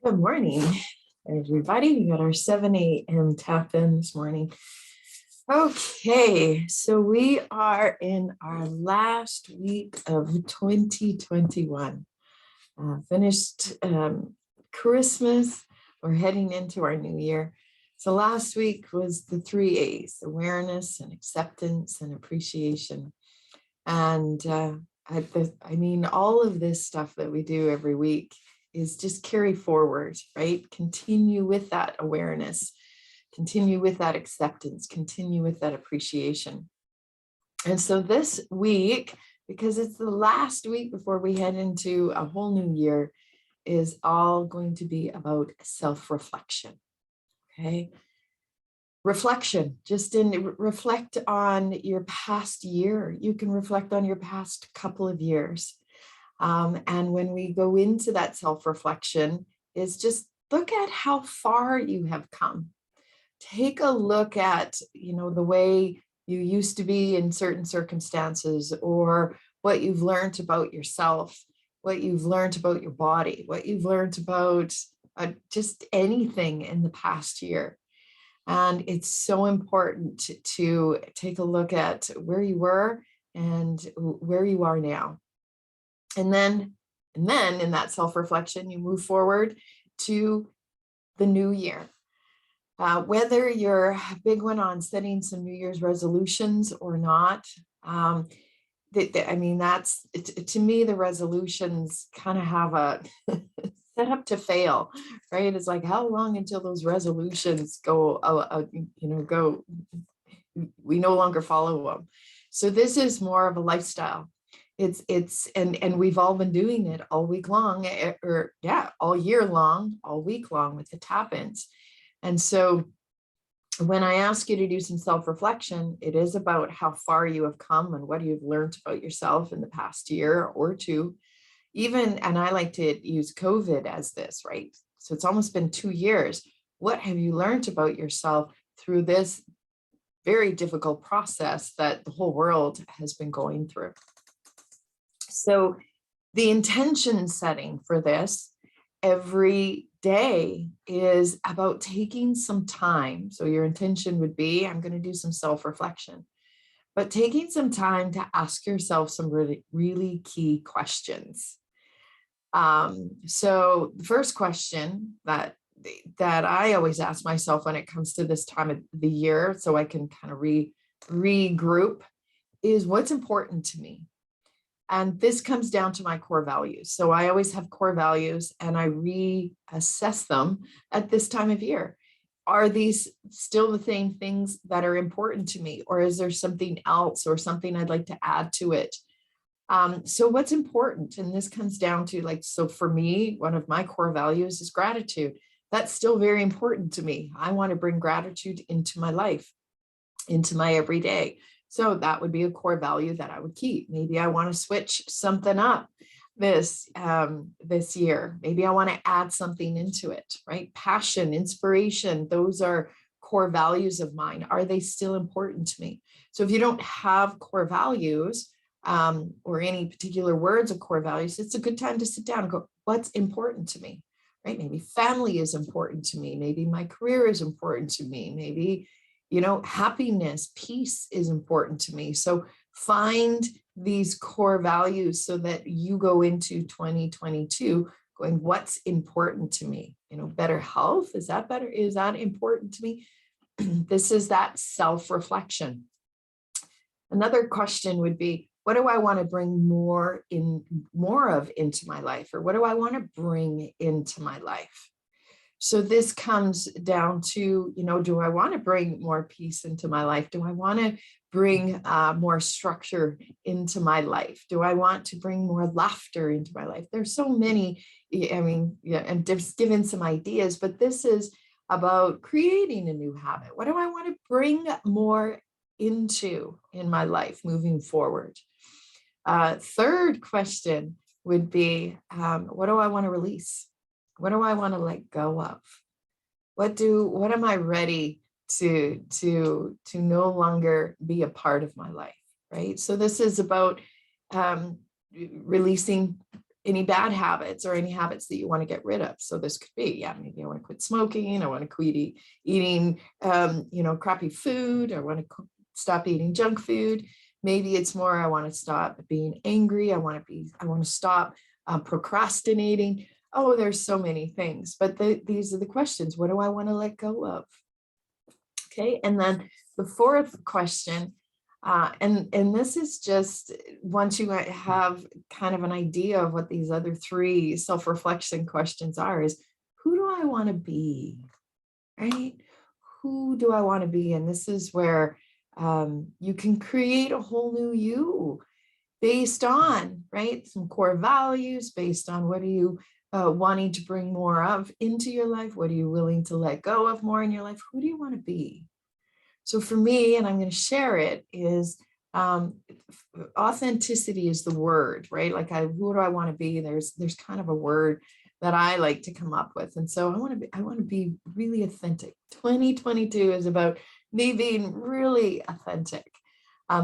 Good morning, everybody. We got our 7 a.m. tap in this morning. Okay, so we are in our last week of 2021. Finished Christmas. We're heading into our new year. So last week was the 3 A's: awareness and acceptance and appreciation. And I mean, all of this stuff that we do every week is just carry forward, right? Continue with that awareness, continue with that acceptance, continue with that appreciation. And so this week, because it's the last week before we head into a whole new year, is all going to be about self-reflection. Okay. Reflection, just reflect on your past year. You can reflect on your past couple of years. And when we go into that self-reflection, is just look at how far you have come. Take a look at, the way you used to be in certain circumstances, or what you've learned about yourself, what you've learned about your body, what you've learned about just anything in the past year. And it's so important to take a look at where you were and where you are now. And then in that self-reflection, you move forward to the new year. Whether you're a big one on setting some New Year's resolutions or not, I mean, that's, to me, the resolutions kind of have a set up to fail, right? It's like, how long until those resolutions go, we no longer follow them. So this is more of a lifestyle. And we've all been doing it all week long, all year long, all week long with the tap-ins. And so when I ask you to do some self-reflection, it is about how far you have come and what you've learned about yourself in the past year or two. And I like to use COVID as this, right? So it's almost been 2 years. What have you learned about yourself through this very difficult process that the whole world has been going through? So the intention setting for this every day is about taking some time. So your intention would be, I'm going to do some self-reflection, but taking some time to ask yourself some really, really key questions. So the first question that I always ask myself when it comes to this time of the year, so I can kind of regroup, is what's important to me? And this comes down to my core values. So I always have core values and I reassess them at this time of year. Are these still the same things that are important to me? Or is there something else or something I'd like to add to it? So what's important? And this comes down to so for me, one of my core values is gratitude. That's still very important to me. I want to bring gratitude into my life, into my everyday. So that would be a core value that I would keep. Maybe I want to switch something up this year. Maybe I want to add something into it, right? Passion, inspiration, those are core values of mine. Are they still important to me? So if you don't have core values or any particular words of core values, it's a good time to sit down and go, what's important to me, right? Maybe family is important to me. Maybe my career is important to me. Maybe happiness, peace is important to me. So find these core values so that you go into 2022 going, what's important to me? Better health, is that better? Is that important to me? This is that self-reflection. Another question would be, what do I want to bring more of into my life? Or what do I want to bring into my life? So this comes down to, do I want to bring more peace into my life? Do I want to bring more structure into my life? Do I want to bring more laughter into my life? There's so many, and just given some ideas, but this is about creating a new habit. What do I want to bring more into in my life moving forward? Third question would be, what do I want to release? What do I want to let go of? What am I ready to no longer be a part of my life, right? So this is about releasing any bad habits or any habits that you want to get rid of. So this could be, yeah, maybe I want to quit smoking. I want to quit eating, crappy food. I want to stop eating junk food. Maybe it's more, I want to stop being angry. I want to stop procrastinating. Oh, there's so many things, but these are the questions. What do I want to let go of? Okay. And then the fourth question, and this is just once you have kind of an idea of what these other three self-reflection questions are, is who do I want to be? Right? Who do I want to be? And this is where you can create a whole new you based on, right, some core values, based on what are you wanting to bring more of into your life? What are you willing to let go of more in your life? Who do you want to be? So for me, and I'm going to share it, is authenticity is the word, right? Like who do I want to be? There's kind of a word that I like to come up with. And so I want to be really authentic. 2022 is about me being really authentic.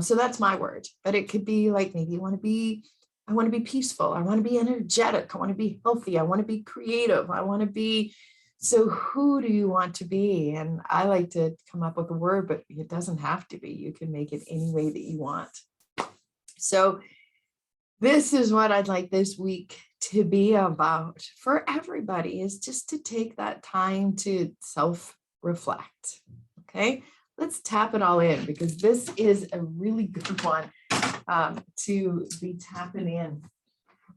So that's my word, but it could be like, maybe I want to be peaceful. I want to be energetic. I want to be healthy. I want to be creative. I want to be. So who do you want to be? And I like to come up with a word, but it doesn't have to be. You can make it any way that you want. So this is what I'd like this week to be about for everybody, is just to take that time to self-reflect. Okay, let's tap it all in, because this is a really good one to be tapping in.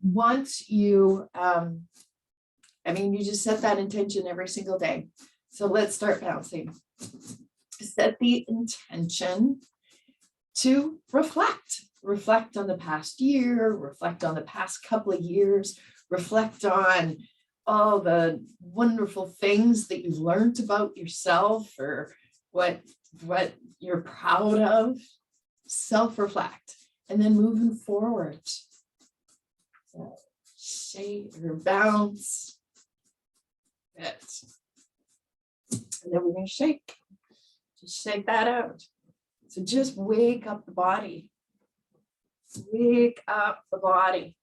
Once you, you just set that intention every single day. So let's start bouncing. Set the intention to reflect on the past year, reflect on the past couple of years, reflect on all the wonderful things that you've learned about yourself, or what you're proud of. Self-reflect, and then moving forward, shake or bounce. Good. And then we're going to shake. Just shake that out. So just wake up the body. Wake up the body.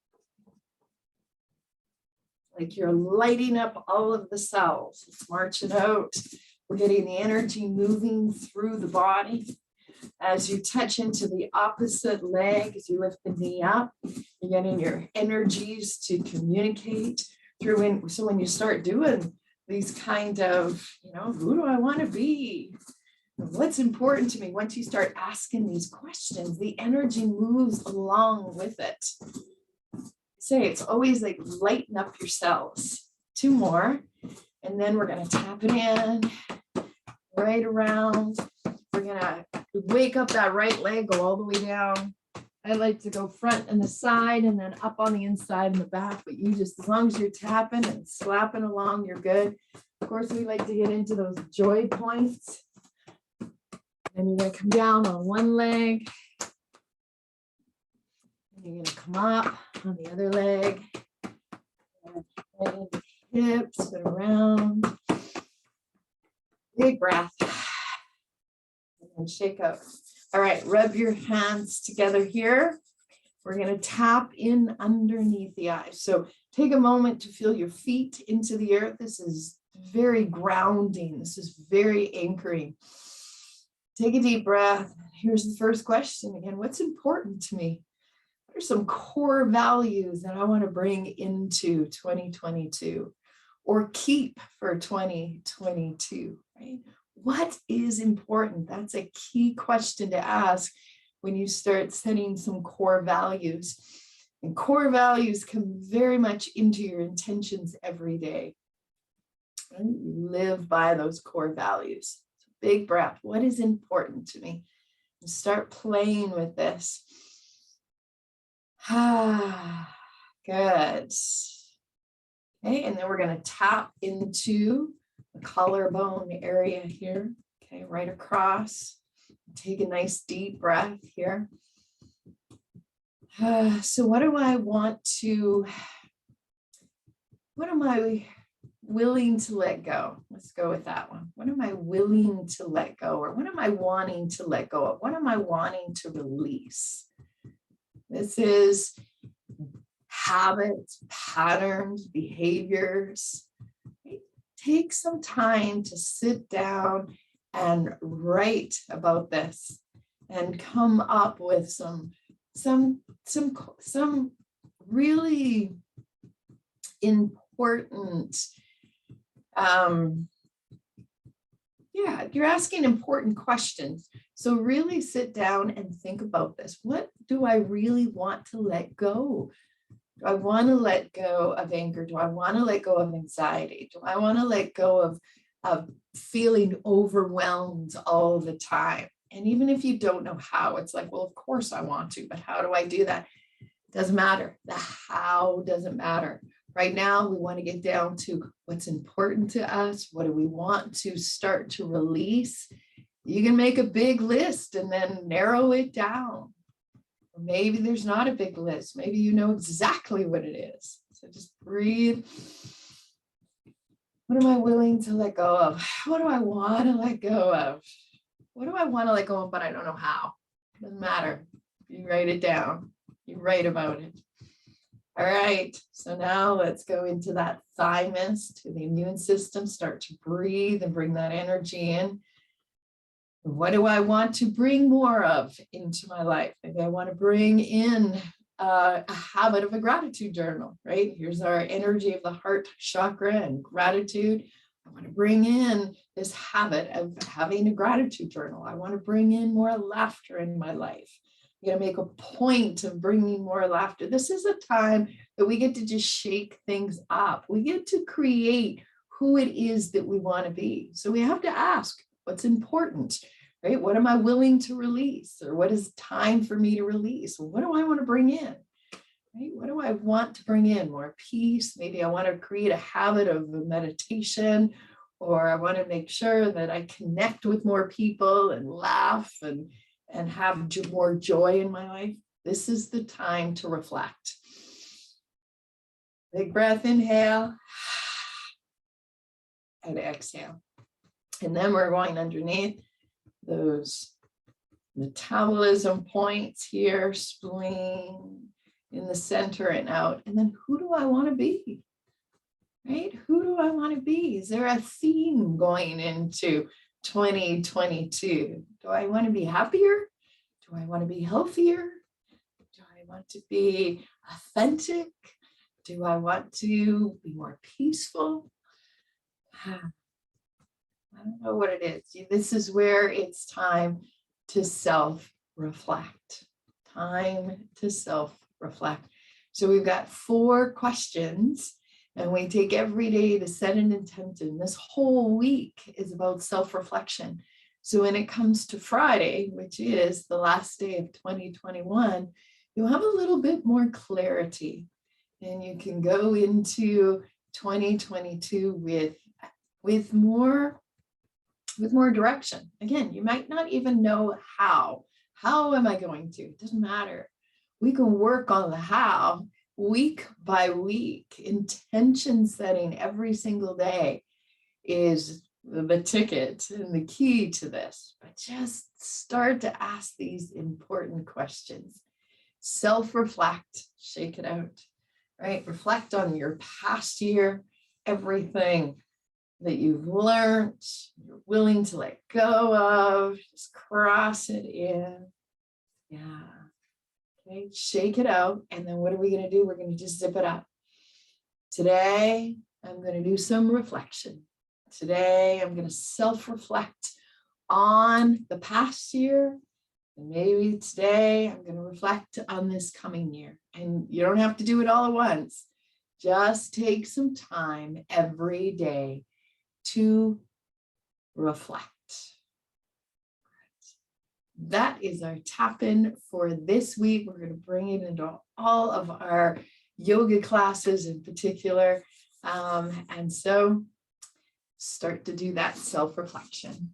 Like you're lighting up all of the cells. It's marching out. We're getting the energy moving through the body. As you touch into the opposite leg, as you lift the knee up, you're getting your energies to communicate through. So when you start doing these kind of, who do I want to be? What's important to me? Once you start asking these questions, the energy moves along with it. Say it's always like lighten up your cells. 2 more, and then we're going to tap it in right around. We're going to wake up that right leg, go all the way down. I like to go front and the side, and then up on the inside and the back, but you just, as long as you're tapping and slapping along, you're good. Of course, we like to get into those joy points. And you're going to come down on one leg. And you're going to come up on the other leg. And hips, go around. Big breath. And then shake up. All right, rub your hands together here. We're going to tap in underneath the eyes. So take a moment to feel your feet into the earth. This is very grounding. This is very anchoring. Take a deep breath. Here's the first question again. What's important to me? What are some core values that I want to bring into 2022 or keep for 2022, right? What is important? That's a key question to ask when you start setting some core values. And core values come very much into your intentions every day. Right? You live by those core values. So big breath. What is important to me? And start playing with this. Good. Okay, and then we're going to tap into the collarbone area here. Okay, right across. Take a nice deep breath here. So what am I willing to let go? Let's go with that one. What am I willing to let go? Or what am I wanting to let go of? What am I wanting to release? This is habits, patterns, behaviors. Right? Take some time to sit down and write about this and come up with some really important, you're asking important questions. So really sit down and think about this. What do I really want to let go? Do I want to let go of anger? Do I want to let go of anxiety? Do I want to let go of feeling overwhelmed all the time? And even if you don't know how, it's like, well, of course I want to, but how do I do that? Doesn't matter. The how doesn't matter. Right now, we want to get down to what's important to us. What do we want to start to release? You can make a big list and then narrow it down. Or maybe there's not a big list. Maybe you know exactly what it is. So just breathe. What am I willing to let go of? What do I want to let go of? What do I want to let go of, but I don't know how? Doesn't matter. You write it down. You write about it. All right. So now let's go into that thymus, to the immune system. Start to breathe and bring that energy in. What do I want to bring more of into my life? Maybe I want to bring in a habit of a gratitude journal, right? Here's our energy of the heart chakra and gratitude. I want to bring in this habit of having a gratitude journal. I want to bring in more laughter in my life. I'm going to make a point of bringing more laughter. This is a time that we get to just shake things up. We get to create who it is that we want to be. So we have to ask, what's important, right? What am I willing to release? Or what is time for me to release? What do I want to bring in? Right? What do I want to bring in? More peace. Maybe I want to create a habit of meditation, or I want to make sure that I connect with more people and laugh and have more joy in my life. This is the time to reflect. Big breath, inhale, and exhale. And then we're going underneath those metabolism points here, spleen in the center and out. And then who do I want to be? Right? Who do I want to be? Is there a theme going into 2022? Do I want to be happier? Do I want to be healthier? Do I want to be authentic? Do I want to be more peaceful? I don't know what it is. This is where it's time to self-reflect. Time to self-reflect. So we've got 4 questions, and we take every day to set an intention. This whole week is about self-reflection. So when it comes to Friday, which is the last day of 2021, you'll have a little bit more clarity, and you can go into 2022 with more direction. Again, you might not even know how. How am I going to? It doesn't matter. We can work on the how week by week. Intention setting every single day is the ticket and the key to this. But just start to ask these important questions. Self-reflect, shake it out, right? Reflect on your past year, everything that you've learned, you're willing to let go of, just cross it in. Yeah. Okay, shake it out. And then what are we going to do? We're going to just zip it up. Today, I'm going to do some reflection. Today, I'm going to self-reflect on the past year. And maybe today, I'm going to reflect on this coming year. And you don't have to do it all at once. Just take some time every day to reflect. That is our tap-in for this week. We're going to bring it into all of our yoga classes in particular. And so start to do that self-reflection.